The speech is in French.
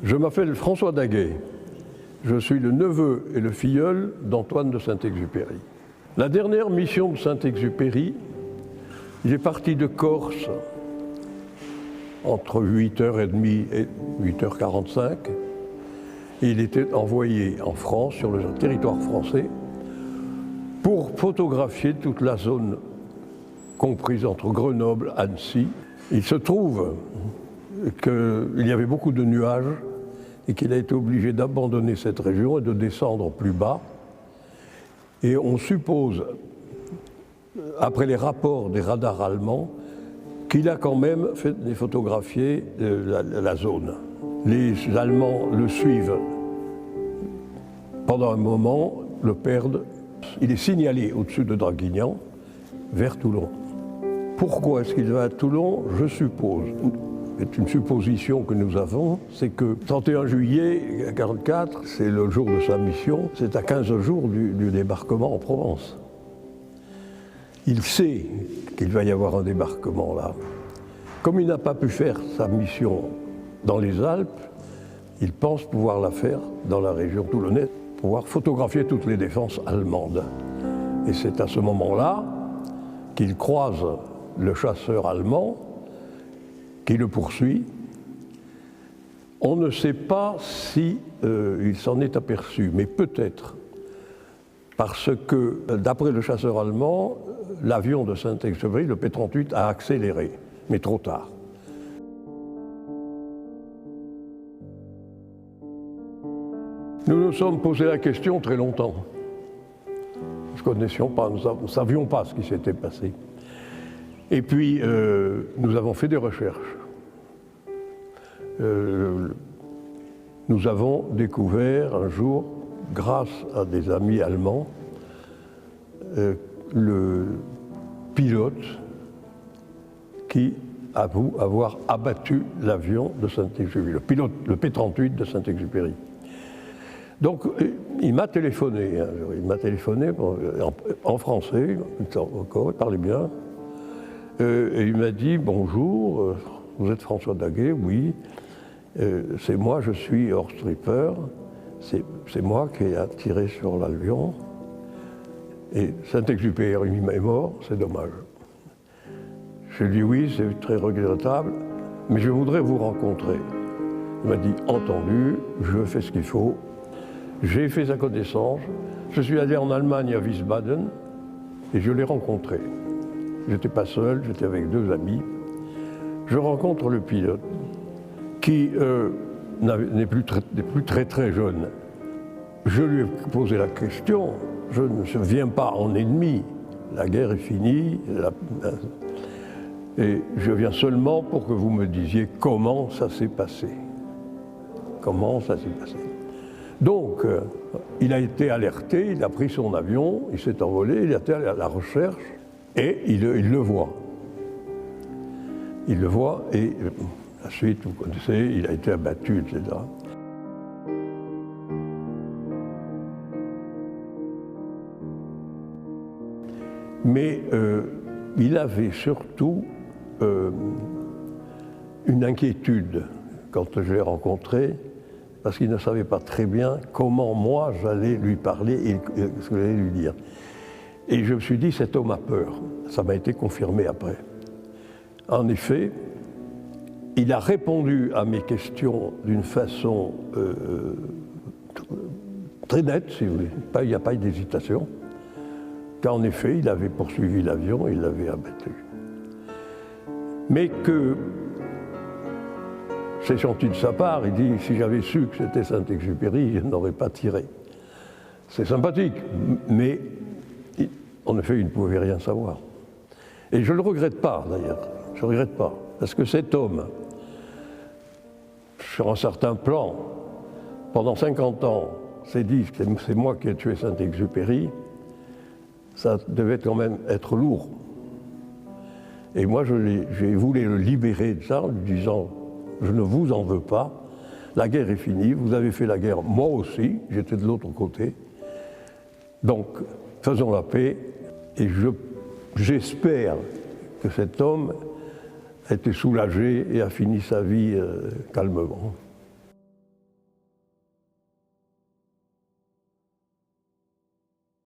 Je m'appelle François Daguet. Je suis le neveu et le filleul d'Antoine de Saint-Exupéry. La dernière mission de Saint-Exupéry, il est parti de Corse entre 8h30 et 8h45. Et il était envoyé en France, sur le territoire français, pour photographier toute la zone comprise entre Grenoble et Annecy. Il se trouve qu'il y avait beaucoup de nuages et qu'il a été obligé d'abandonner cette région et de descendre plus bas. Et on suppose, après les rapports des radars allemands, qu'il a quand même photographié la zone. Les Allemands le suivent pendant un moment, le perdent. Il est signalé au-dessus de Draguignan vers Toulon. Pourquoi est-ce qu'il va à Toulon? Je suppose, c'est une supposition que nous avons, c'est que 31 juillet 1944, c'est le jour de sa mission, c'est à 15 jours du débarquement en Provence. Il sait qu'il va y avoir un débarquement là. Comme il n'a pas pu faire sa mission dans les Alpes, il pense pouvoir la faire dans la région toulonnaise, pouvoir photographier toutes les défenses allemandes. Et c'est à ce moment-là qu'il croise le chasseur allemand qui le poursuit. On ne sait pas si il s'en est aperçu, mais peut-être parce que, d'après le chasseur allemand, l'avion de Saint-Exupéry, le P-38, a accéléré, mais trop tard. Nous nous sommes posé la question très longtemps. Nous ne connaissions pas, nous ne savions pas ce qui s'était passé. Et puis, nous avons fait des recherches. Nous avons découvert un jour, grâce à des amis allemands, le pilote qui avoue avoir abattu l'avion de Saint-Exupéry, le pilote, le P-38 de Saint-Exupéry. Donc, il m'a téléphoné en français, encore, il parlait bien, et il m'a dit « Bonjour, vous êtes François Daguet? Oui, c'est moi, je suis Horst Tripper, c'est moi qui ai tiré sur l'avion, et Saint-Exupéry est mort, c'est dommage. » Je lui ai dit « Oui, c'est très regrettable, mais je voudrais vous rencontrer. » Il m'a dit « Entendu, je fais ce qu'il faut. » J'ai fait sa connaissance, je suis allé en Allemagne à Wiesbaden et je l'ai rencontré. Je n'étais pas seul, j'étais avec deux amis. Je rencontre le pilote qui n'est plus très jeune. Je lui ai posé la question, je ne viens pas en ennemi, la guerre est finie, et je viens seulement pour que vous me disiez comment ça s'est passé. Comment ça s'est passé. Donc, il a été alerté, il a pris son avion, il s'est envolé, il a été à la recherche et il le voit. Il le voit et la suite, vous connaissez, il a été abattu, etc. Mais il avait surtout une inquiétude quand je l'ai rencontré, parce qu'il ne savait pas très bien comment moi j'allais lui parler et ce que j'allais lui dire. Et je me suis dit, cet homme a peur. Ça m'a été confirmé après. En effet, il a répondu à mes questions d'une façon très nette, si vous voulez. Il n'y a pas eu d'hésitation. Qu'en effet, il avait poursuivi l'avion et il l'avait abattu. Mais que c'est gentil de sa part, il dit « si j'avais su que c'était Saint-Exupéry, je n'aurais pas tiré ». C'est sympathique, mais en effet, il ne pouvait rien savoir. Et je ne le regrette pas, d'ailleurs, je ne le regrette pas, parce que cet homme, sur un certain plan, pendant 50 ans, s'est dit « c'est moi qui ai tué Saint-Exupéry », ça devait quand même être lourd. Et moi, j'ai voulu le libérer de ça en lui disant « je ne vous en veux pas, la guerre est finie, vous avez fait la guerre, moi aussi, j'étais de l'autre côté. Donc, faisons la paix, et j'espère que cet homme a été soulagé et a fini sa vie calmement.